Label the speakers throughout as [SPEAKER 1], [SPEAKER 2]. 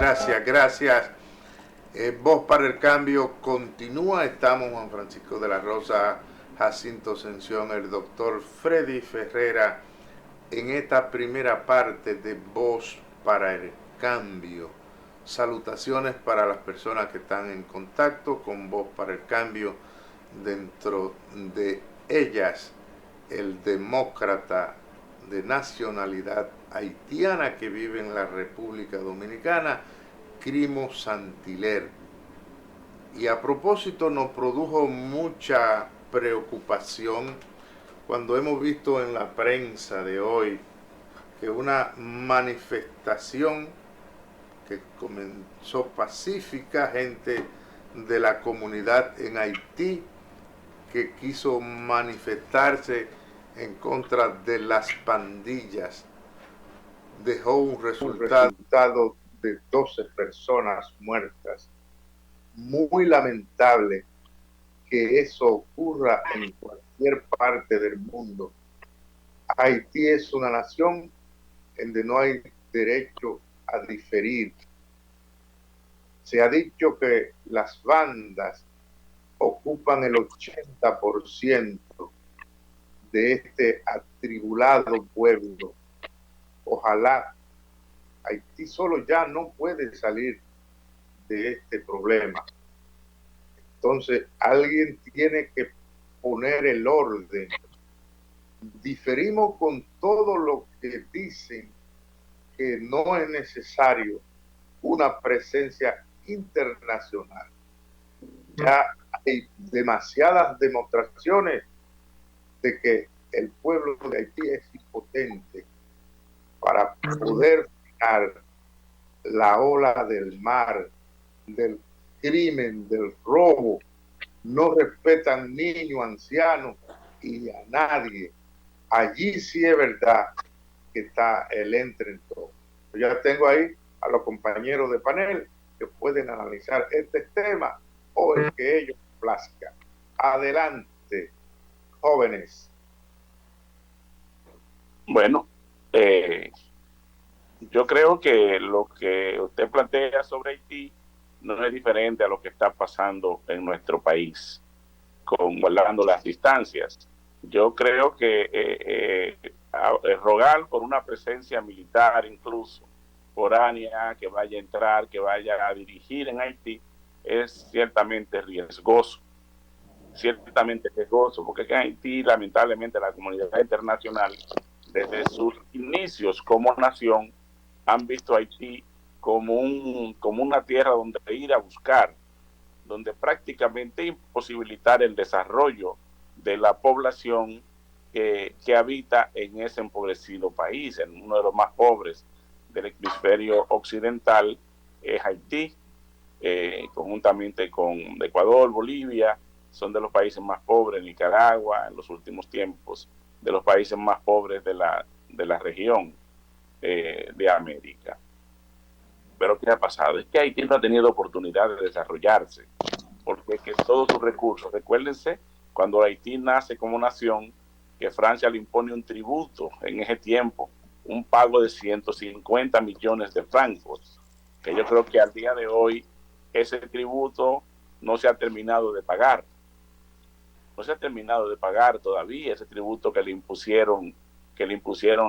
[SPEAKER 1] Gracias, gracias. Voz para el Cambio continúa. Estamos Juan Francisco de la Rosa, Jacinto Ascensión, el doctor Freddy Ferrera, en esta primera parte de Voz para el Cambio. Salutaciones para las personas que están en contacto con Voz para el Cambio. Dentro de ellas, el demócrata de nacionalidad haitiana que vive en la República Dominicana, Crimo Santiler. Y a propósito, nos produjo mucha preocupación cuando hemos visto en la prensa de hoy que una manifestación que comenzó pacífica, gente de la comunidad en Haití que quiso manifestarse en contra de las pandillas, dejó un resultado de 12 personas muertas. Muy lamentable que eso ocurra en cualquier parte del mundo. Haití es una nación donde no hay derecho a diferir. Se ha dicho que las bandas ocupan el 80% de este atribulado pueblo. Ojalá Haití solo ya no puede salir de este problema. Entonces, alguien tiene que poner el orden. Diferimos con todo lo que dicen que no es necesario una presencia internacional. Ya hay demasiadas demostraciones de que el pueblo de Haití es impotente para poder frenar la ola del mar, del crimen, del robo. No respetan niños, ancianos y a nadie. Allí sí es verdad que está el entre en todo. Ya tengo ahí a los compañeros de panel que pueden analizar este tema o el que ellos plazcan. Adelante, jóvenes.
[SPEAKER 2] Bueno, yo creo que lo que usted plantea sobre Haití no es diferente a lo que está pasando en nuestro país, guardando las distancias. Yo creo que rogar por una presencia militar incluso foránea que vaya a entrar, que vaya a dirigir en Haití, es ciertamente riesgoso. Porque en Haití, lamentablemente, la comunidad internacional, desde sus inicios como nación, han visto a Haití como una tierra donde ir a buscar, donde prácticamente imposibilitar el desarrollo de la población que habita en ese empobrecido país, en uno de los más pobres del hemisferio occidental, es Haití, conjuntamente con Ecuador, Bolivia, son de los países más pobres, Nicaragua, en los últimos tiempos, de los países más pobres de la región de América. Pero ¿qué ha pasado? Es que Haití no ha tenido oportunidad de desarrollarse, porque que todos sus recursos, recuérdense, cuando Haití nace como nación, que Francia le impone un tributo en ese tiempo, un pago de 150 millones de francos, que yo creo que al día de hoy ese tributo no se ha terminado de pagar. No se ha terminado de pagar todavía ese tributo que le impusieron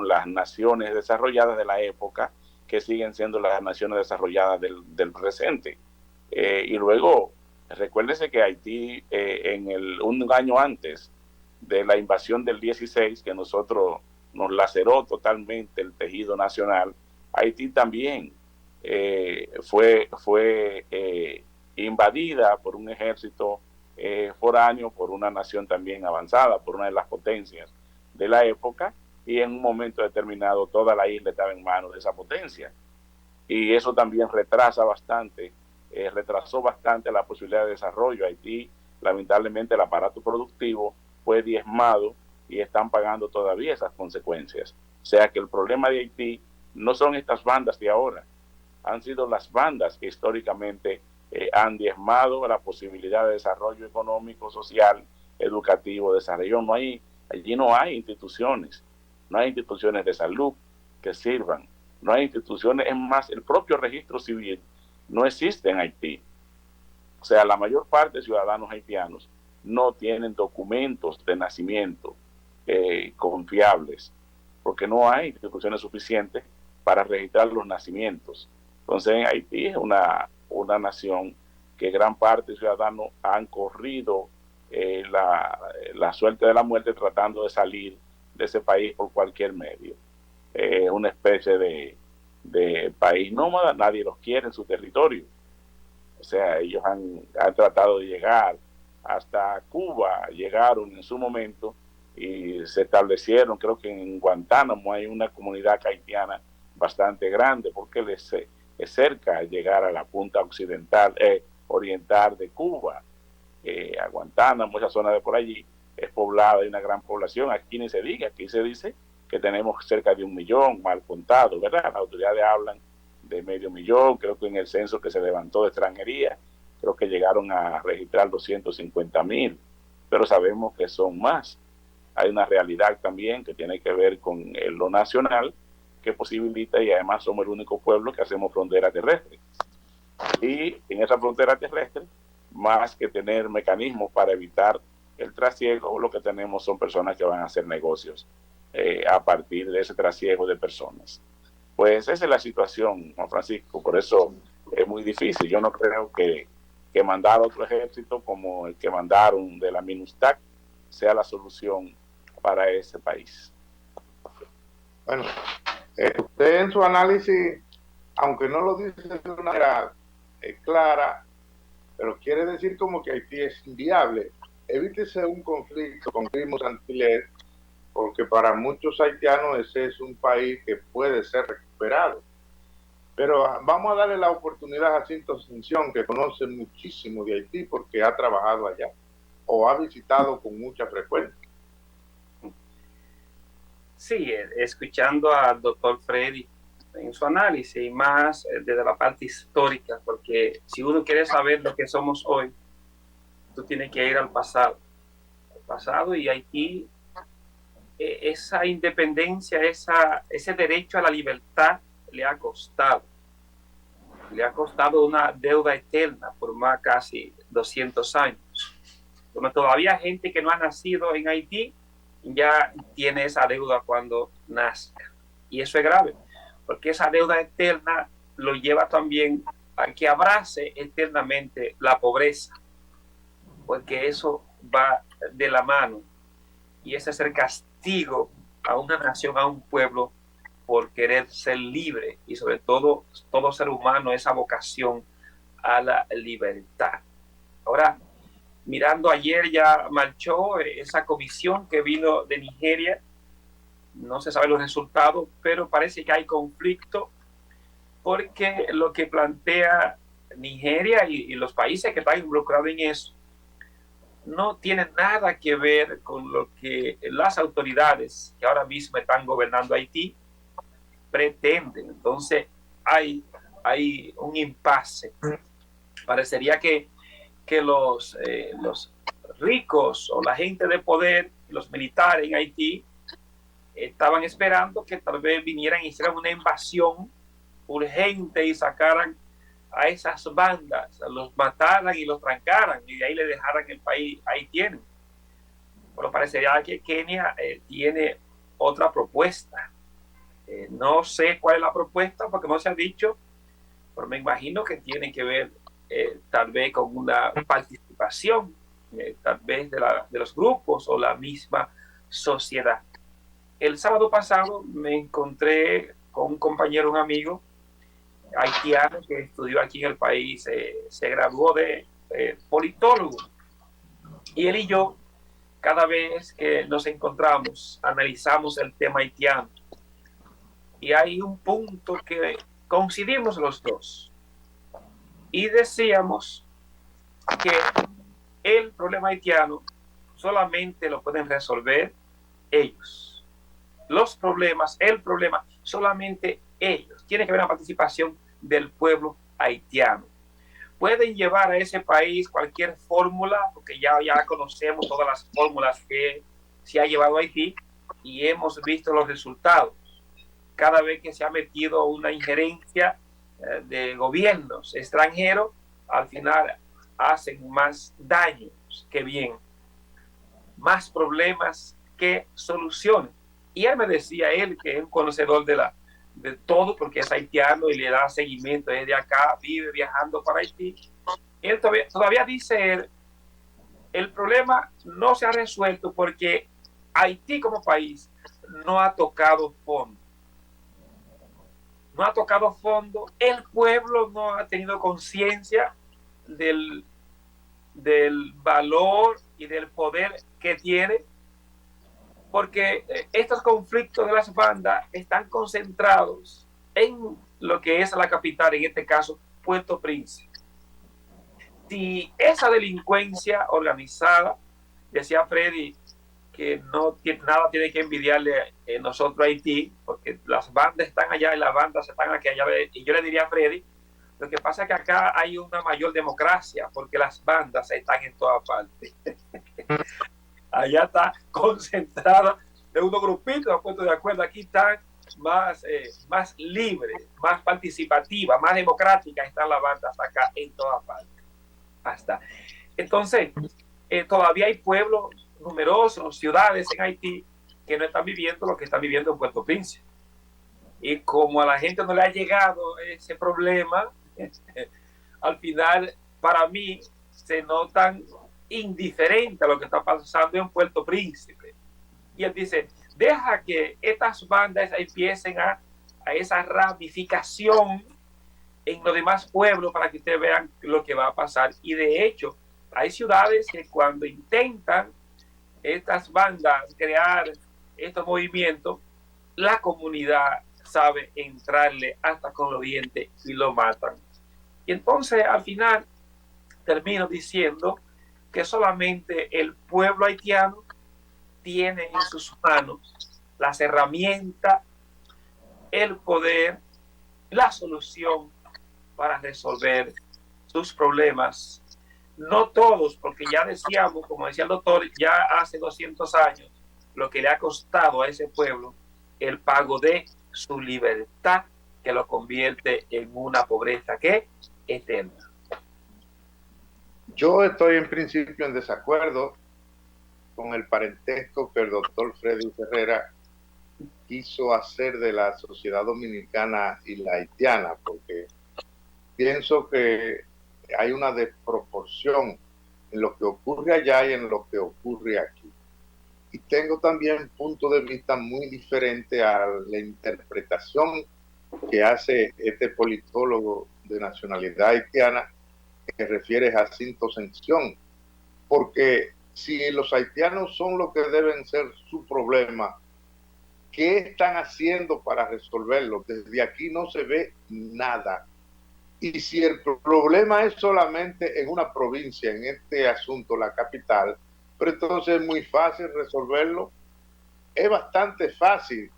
[SPEAKER 2] las naciones desarrolladas de la época, que siguen siendo las naciones desarrolladas del presente. Y luego, recuérdese que Haití, un año antes de la invasión del 16, que nosotros nos laceró totalmente el tejido nacional, Haití también fue invadida por un ejército foráneo, por una nación también avanzada, por una de las potencias de la época, y en un momento determinado toda la isla estaba en manos de esa potencia. Y eso también retrasó bastante la posibilidad de desarrollo. Haití, lamentablemente, el aparato productivo fue diezmado y están pagando todavía esas consecuencias. O sea que el problema de Haití no son estas bandas de ahora, han sido las bandas que históricamente han diezmado la posibilidad de desarrollo económico, social, educativo de esa región. Allí no hay instituciones de salud que sirvan, no hay instituciones, es más, el propio registro civil no existe en Haití. O sea, la mayor parte de ciudadanos haitianos no tienen documentos de nacimiento confiables, porque no hay instituciones suficientes para registrar los nacimientos. Entonces, Haití es una nación que gran parte de ciudadanos han corrido la suerte de la muerte tratando de salir de ese país por cualquier medio. Una especie de país nómada, nadie los quiere en su territorio. O sea, ellos han tratado de llegar hasta Cuba, llegaron en su momento y se establecieron, creo que en Guantánamo hay una comunidad haitiana bastante grande porque es cerca llegar a la punta occidental, oriental de Cuba. A Guantánamo, esa zona de por allí, es poblada, hay una gran población. Aquí ni se diga, aquí se dice que tenemos cerca de 1 millón, mal contado, ¿verdad? Las autoridades hablan de 500,000, creo que en el censo que se levantó de extranjería, creo que llegaron a registrar 250,000, pero sabemos que son más. Hay una realidad también que tiene que ver con lo nacional, que posibilita, y además somos el único pueblo que hacemos frontera terrestre. Y en esa frontera terrestre, más que tener mecanismos para evitar el trasiego, lo que tenemos son personas que van a hacer negocios a partir de ese trasiego de personas. Pues esa es la situación, Juan Francisco, por eso es muy difícil. Yo no creo que mandar otro ejército como el que mandaron de la MINUSTAC sea la solución para ese país.
[SPEAKER 1] Bueno, usted en su análisis, aunque no lo dice de una manera clara, pero quiere decir como que Haití es inviable. Evítese un conflicto con Primo Santiler, porque para muchos haitianos ese es un país que puede ser recuperado. Pero vamos a darle la oportunidad a Jacinto Ascensión, que conoce muchísimo de Haití porque ha trabajado allá o ha visitado con mucha frecuencia.
[SPEAKER 3] Sí, escuchando al doctor Freddy en su análisis, y más desde la parte histórica, porque si uno quiere saber lo que somos hoy, tú tienes que ir al pasado. Y Haití, esa independencia, ese derecho a la libertad le ha costado una deuda eterna por más casi 200 años. Donde todavía gente que no ha nacido en Haití ya tiene esa deuda cuando nazca. Y eso es grave, porque esa deuda eterna lo lleva también a que abrace eternamente la pobreza, porque eso va de la mano. Y ese es el castigo a una nación, a un pueblo, por querer ser libre, y sobre todo ser humano, esa vocación a la libertad. Ahora, mirando ayer ya marchó esa comisión que vino de Nigeria, no se sabe los resultados, pero parece que hay conflicto, porque lo que plantea Nigeria y los países que están involucrados en eso no tiene nada que ver con lo que las autoridades que ahora mismo están gobernando Haití pretenden. Entonces hay un impasse. Parecería que los ricos o la gente de poder, los militares en Haití, estaban esperando que tal vez vinieran y hicieran una invasión urgente y sacaran a esas bandas, los mataran y los trancaran y de ahí le dejaran el país. Ahí tienen. Pero parecería que Kenia tiene otra propuesta. No sé cuál es la propuesta porque no se ha dicho, pero me imagino que tiene que ver tal vez con una participación, tal vez de los grupos o la misma sociedad. El sábado pasado me encontré con un compañero, un amigo haitiano que estudió aquí en el país, se graduó de politólogo, y él y yo, cada vez que nos encontramos, analizamos el tema haitiano, y hay un punto que coincidimos los dos, y decíamos que el problema haitiano solamente lo pueden resolver ellos. Los problemas, el problema, solamente ellos. Tiene que haber una participación del pueblo haitiano. Pueden llevar a ese país cualquier fórmula, porque ya conocemos todas las fórmulas que se ha llevado a Haití y hemos visto los resultados. cada vez que se ha metido una injerencia de gobiernos extranjeros, al final hacen más daños que bien, más problemas que soluciones. Y él me decía, él que es un conocedor de todo, porque es haitiano y le da seguimiento desde acá, vive viajando para Haití. Él todavía dice él, el problema no se ha resuelto porque Haití como país no ha tocado fondo. No ha tocado fondo, el pueblo no ha tenido conciencia del valor y del poder que tiene, porque estos conflictos de las bandas están concentrados en lo que es la capital, en este caso Puerto Príncipe. Si esa delincuencia organizada, decía Freddy, que nada tiene que envidiarle a nosotros a Haití, porque las bandas están allá y las bandas están aquí allá. Y yo le diría a Freddy, lo que pasa es que acá hay una mayor democracia, porque las bandas están en todas partes. Allá está concentrada de unos grupitos, puesto de acuerdo, aquí están más libres, más participativas, más democráticas están las bandas acá en todas partes. Hasta. Entonces, todavía hay pueblos numerosos, ciudades en Haití que no están viviendo lo que están viviendo en Puerto Príncipe. Y como a la gente no le ha llegado ese problema, al final, para mí, se notan indiferentes a lo que está pasando en Puerto Príncipe. Y él dice, deja que estas bandas empiecen a esa ramificación en los demás pueblos para que ustedes vean lo que va a pasar. Y de hecho, hay ciudades que cuando intentan estas bandas crear estos movimientos, la comunidad sabe entrarle hasta con los dientes y lo matan. Y entonces al final termino diciendo que solamente el pueblo haitiano tiene en sus manos las herramientas, el poder, la solución para resolver sus problemas. No todos, porque ya decíamos, como decía el doctor, ya hace 200 años, lo que le ha costado a ese pueblo el pago de su libertad, que lo convierte en una pobreza que eterna.
[SPEAKER 1] Yo estoy en principio en desacuerdo con el parentesco que el doctor Freddy Ferrera quiso hacer de la sociedad dominicana y la haitiana, porque pienso que hay una desproporción en lo que ocurre allá y en lo que ocurre aquí. Y tengo también punto de vista muy diferente a la interpretación que hace este politólogo de nacionalidad haitiana que refiere a Jacinto Ascensión, porque si los haitianos son lo que deben ser su problema, ¿qué están haciendo para resolverlo? Desde aquí no se ve nada. Y si el problema es solamente en una provincia, en este asunto, la capital, pero entonces es muy fácil resolverlo. Es bastante fácil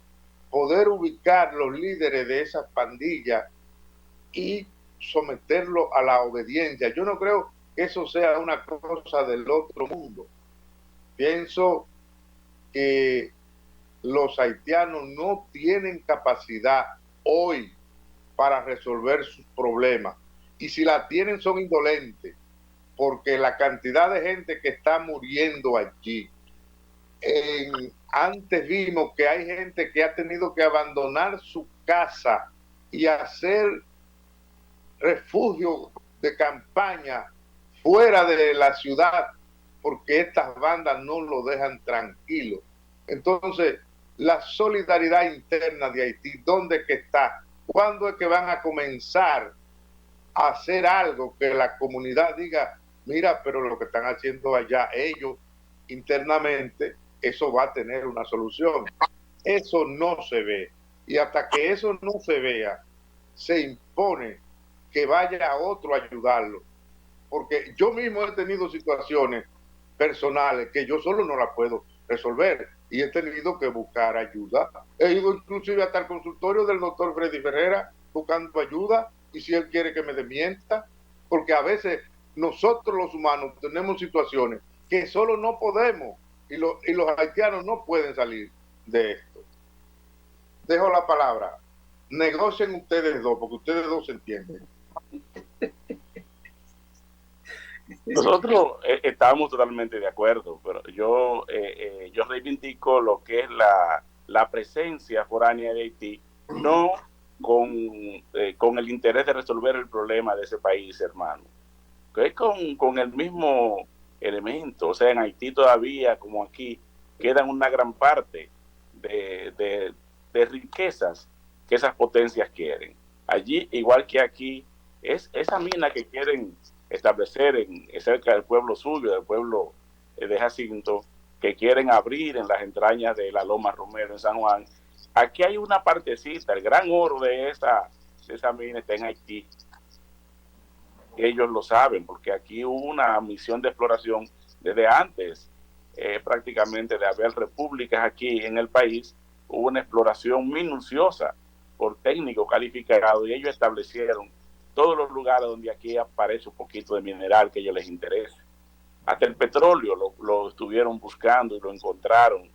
[SPEAKER 1] poder ubicar los líderes de esas pandillas y someterlo a la obediencia. Yo no creo que eso sea una cosa del otro mundo. Pienso que los haitianos no tienen capacidad hoy para resolver sus problemas. Y si la tienen son indolentes, porque la cantidad de gente que está muriendo allí, antes vimos que hay gente que ha tenido que abandonar su casa y hacer refugio de campaña fuera de la ciudad porque estas bandas no lo dejan tranquilo. Entonces, la solidaridad interna de Haití, ¿dónde es que está? ¿Cuándo es que van a comenzar a hacer algo que la comunidad diga, mira, pero lo que están haciendo allá ellos internamente, eso va a tener una solución? Eso no se ve. Y hasta que eso no se vea, se impone que vaya otro a ayudarlo. Porque yo mismo he tenido situaciones personales que yo solo no las puedo resolver y he tenido que buscar ayuda. He ido inclusive hasta el consultorio del doctor Freddy Ferrera buscando ayuda y si él quiere que me desmienta, porque a veces nosotros los humanos tenemos situaciones que solo no podemos y los haitianos no pueden salir de esto. dejo la palabra. Negocien ustedes dos, porque ustedes dos se entienden.
[SPEAKER 2] Nosotros estamos totalmente de acuerdo, pero yo reivindico lo que es la presencia foránea de Haití, no con el interés de resolver el problema de ese país, hermano, que es con el mismo elemento. O sea, en Haití todavía, como aquí, quedan una gran parte de riquezas que esas potencias quieren. Allí, igual que aquí, es esa mina que quieren establecer cerca del pueblo suyo, del pueblo de Jacinto, que quieren abrir en las entrañas de la Loma Romero en San Juan. Aquí hay una partecita, el gran oro de esa mina está en Haití. Ellos lo saben, porque aquí hubo una misión de exploración desde antes, prácticamente de haber repúblicas aquí en el país. Hubo una exploración minuciosa por técnicos calificados y ellos establecieron todos los lugares donde aquí aparece un poquito de mineral que a ellos les interese. Hasta el petróleo lo estuvieron buscando y lo encontraron,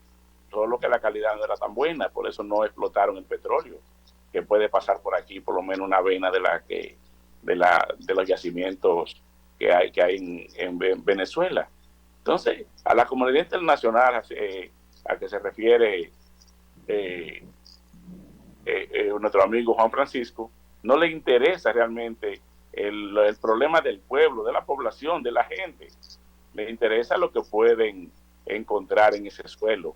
[SPEAKER 2] solo que la calidad no era tan buena, por eso no explotaron el petróleo, que puede pasar por aquí por lo menos una vena de los yacimientos que hay en Venezuela. Entonces, a la comunidad internacional a que se refiere nuestro amigo Juan Francisco, no le interesa realmente el problema del pueblo, de la población, de la gente. Le interesa lo que pueden encontrar en ese suelo.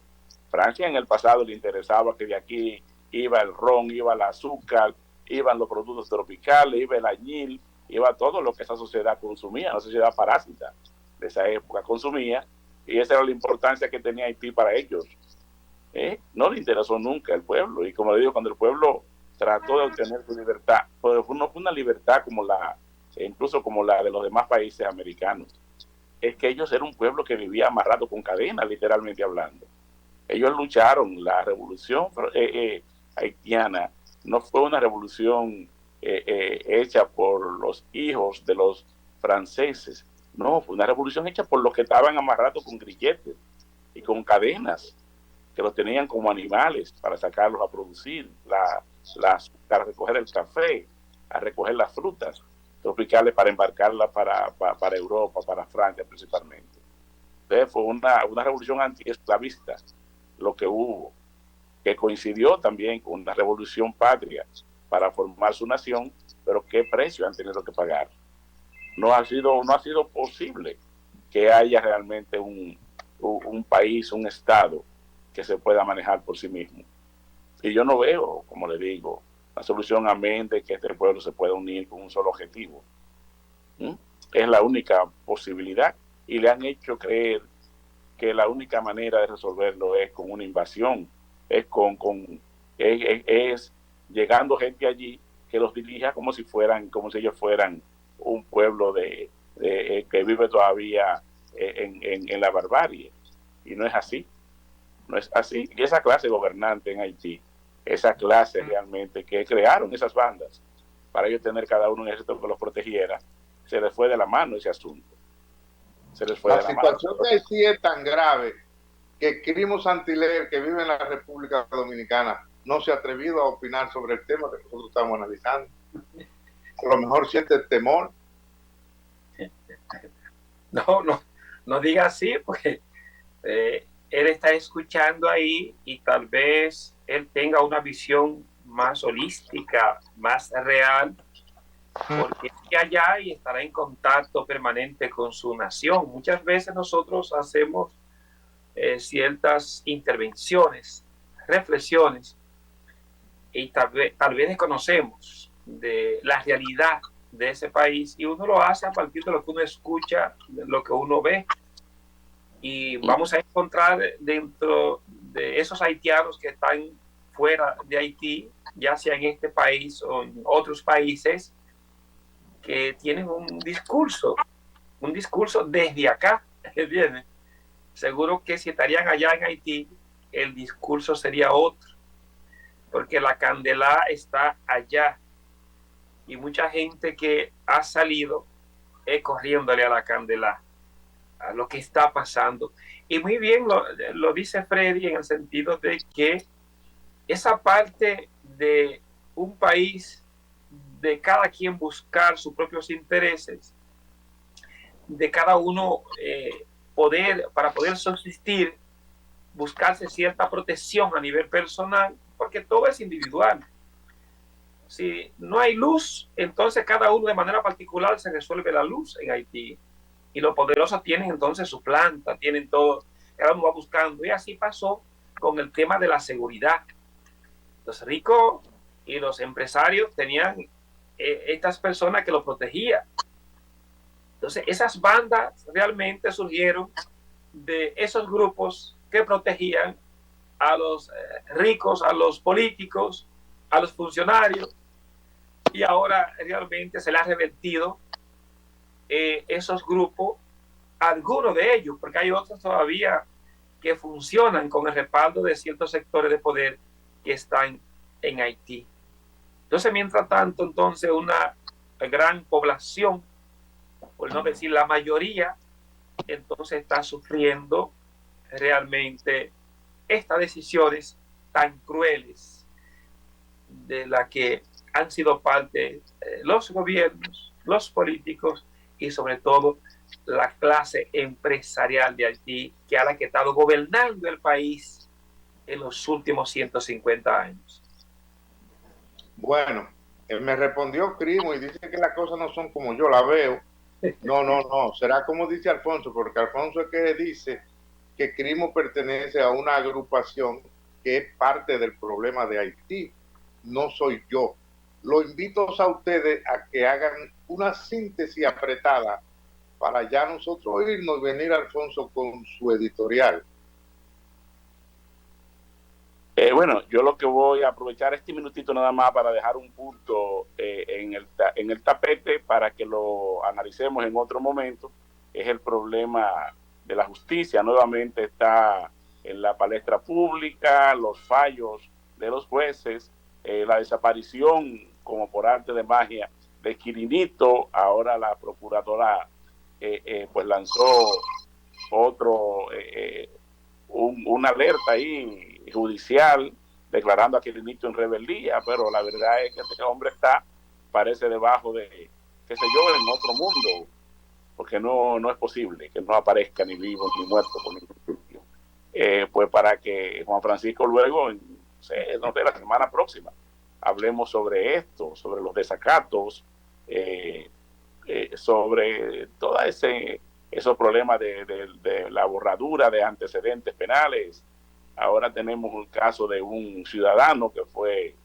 [SPEAKER 2] Francia en el pasado le interesaba que de aquí iba el ron, iba el azúcar, iban los productos tropicales, iba el añil, iba todo lo que esa sociedad consumía, la sociedad parásita de esa época consumía, y esa era la importancia que tenía Haití para ellos. No le interesó nunca el pueblo, y como le digo, cuando el pueblo trató de obtener su libertad, pues no fue una libertad incluso como la de los demás países americanos. Es que ellos eran un pueblo que vivía amarrado con cadenas, literalmente hablando. Ellos lucharon. La revolución haitiana no fue una revolución hecha por los hijos de los franceses, no, fue una revolución hecha por los que estaban amarrados con grilletes y con cadenas, que los tenían como animales para sacarlos a producir, para recoger el café, a recoger las frutas tropicales para embarcarlas para Europa, para Francia principalmente. Entonces fue una revolución antiesclavista lo que hubo, que coincidió también con una revolución patria para formar su nación, pero qué precio han tenido que pagar. No ha sido posible que haya realmente un país, un estado que se pueda manejar por sí mismo. Y yo no veo, como le digo, la solución a mente que este pueblo se pueda unir con un solo objetivo. Es la única posibilidad, y le han hecho creer que la única manera de resolverlo es con una invasión, es es llegando gente allí que los dirija como si ellos fueran un pueblo que vive todavía en la barbarie. Y no es así. No es así. Y esa clase gobernante en Haití, esa clase realmente que crearon esas bandas para ellos tener cada uno un ejército que los protegiera, se les fue de la mano ese asunto.
[SPEAKER 1] La situación de Haití es tan grave que Crimo Santiler, que vive en la República Dominicana, no se ha atrevido a opinar sobre el tema que nosotros estamos analizando. A lo mejor siente temor.
[SPEAKER 3] No diga así, porque él está escuchando ahí y tal vez él tenga una visión más holística, más real, porque está allá y estará en contacto permanente con su nación. Muchas veces nosotros hacemos ciertas intervenciones, reflexiones, y tal vez desconocemos de la realidad de ese país, y uno lo hace a partir de lo que uno escucha, de lo que uno ve, y vamos a encontrar dentro de esos haitianos que están fuera de Haití, ya sea en este país o en otros países, que tienen un discurso desde acá, ¿viene? Seguro que si estarían allá en Haití, el discurso sería otro, porque la candela está allá, y mucha gente que ha salido corriéndole a la candela, a lo que está pasando. Y muy bien lo dice Freddy, en el sentido de que esa parte de un país, de cada quien buscar sus propios intereses, de cada uno para poder subsistir, buscarse cierta protección a nivel personal, porque todo es individual. Si no hay luz, entonces cada uno de manera particular se resuelve la luz en Haití. Y los poderosos tienen entonces su planta, tienen todo, cada uno va buscando. Y así pasó con el tema de la seguridad. Los ricos y los empresarios tenían estas personas que los protegían. Entonces, esas bandas realmente surgieron de esos grupos que protegían a los ricos, a los políticos, a los funcionarios, y ahora realmente se le ha revertido esos grupos, algunos de ellos, porque hay otros todavía que funcionan con el respaldo de ciertos sectores de poder que están en Haití. Entonces, mientras tanto, entonces una gran población, por no decir la mayoría, entonces está sufriendo realmente estas decisiones tan crueles de las que han sido parte los gobiernos, los políticos y sobre todo la clase empresarial de Haití, que es la que ha estado gobernando el país en los últimos 150 años.
[SPEAKER 1] Bueno, me respondió Crimo y dice que las cosas no son como yo la veo. No, será como dice Alfonso, porque Alfonso es que dice que Crimo pertenece a una agrupación que es parte del problema de Haití. No soy yo. Lo invito a ustedes a que hagan una síntesis apretada para ya nosotros irnos y venir Alfonso con su editorial.
[SPEAKER 2] Bueno, yo lo que voy a aprovechar este minutito nada más para dejar un punto en el tapete para que lo analicemos en otro momento. Es el problema de la justicia. Nuevamente está en la palestra pública, los fallos de los jueces, la desaparición como por arte de magia de Quirinito. Ahora la procuradora pues lanzó una alerta ahí judicial declarando a Quirinito en rebeldía, pero la verdad es que este hombre parece debajo de, qué sé yo, en otro mundo, porque no es posible que no aparezca ni vivo ni muerto por ningún sitio. Pues para que Juan Francisco luego, no sé, la semana próxima, hablemos sobre esto, sobre los desacatos, sobre todo esos problemas de la borradura de antecedentes penales. Ahora tenemos un caso de un ciudadano que fue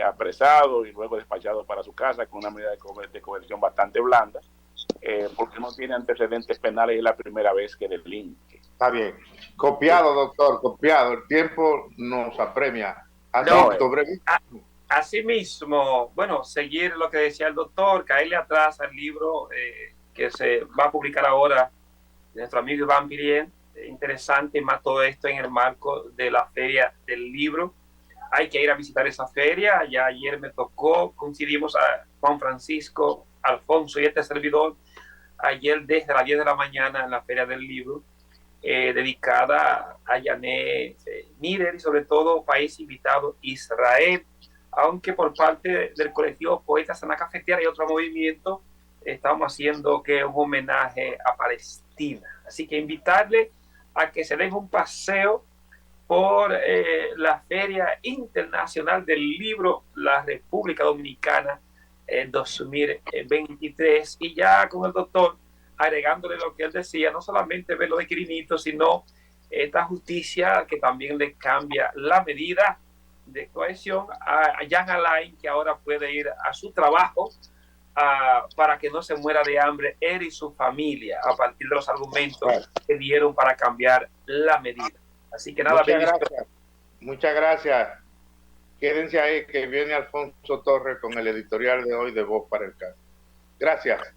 [SPEAKER 2] apresado y luego despachado para su casa con una medida de coerción bastante blanda, porque no tiene antecedentes penales y es la primera vez que delinque.
[SPEAKER 1] Está bien. Copiado, doctor, copiado. El tiempo nos apremia.
[SPEAKER 3] Así mismo, bueno, seguir lo que decía el doctor, caerle atrás al libro que se va a publicar ahora de nuestro amigo Iván Pirien. Interesante, más todo esto en el marco de la feria del libro. Hay que ir a visitar esa feria. Ya ayer me tocó, coincidimos a Juan Francisco, Alfonso y este servidor ayer desde las 10 de la mañana en la feria del libro, dedicada a Yané Nider y sobre todo país invitado Israel, aunque por parte del colectivo Poetas en la Cafetera y otro movimiento estamos haciendo que un homenaje a Palestina. Así que invitarle a que se den un paseo por la Feria Internacional del Libro, la República Dominicana, en 2023, y ya con el doctor agregándole lo que él decía, no solamente ver lo de Quirinito, sino esta justicia que también le cambia la medida de cohesión a Jean Alain, que ahora puede ir a su trabajo para que no se muera de hambre él y su familia, a partir de los argumentos que dieron para cambiar la medida. Así que nada,
[SPEAKER 1] muchas gracias. Quédense ahí que viene Alfonso Torres con el editorial de hoy de Voz para el Caso. Gracias.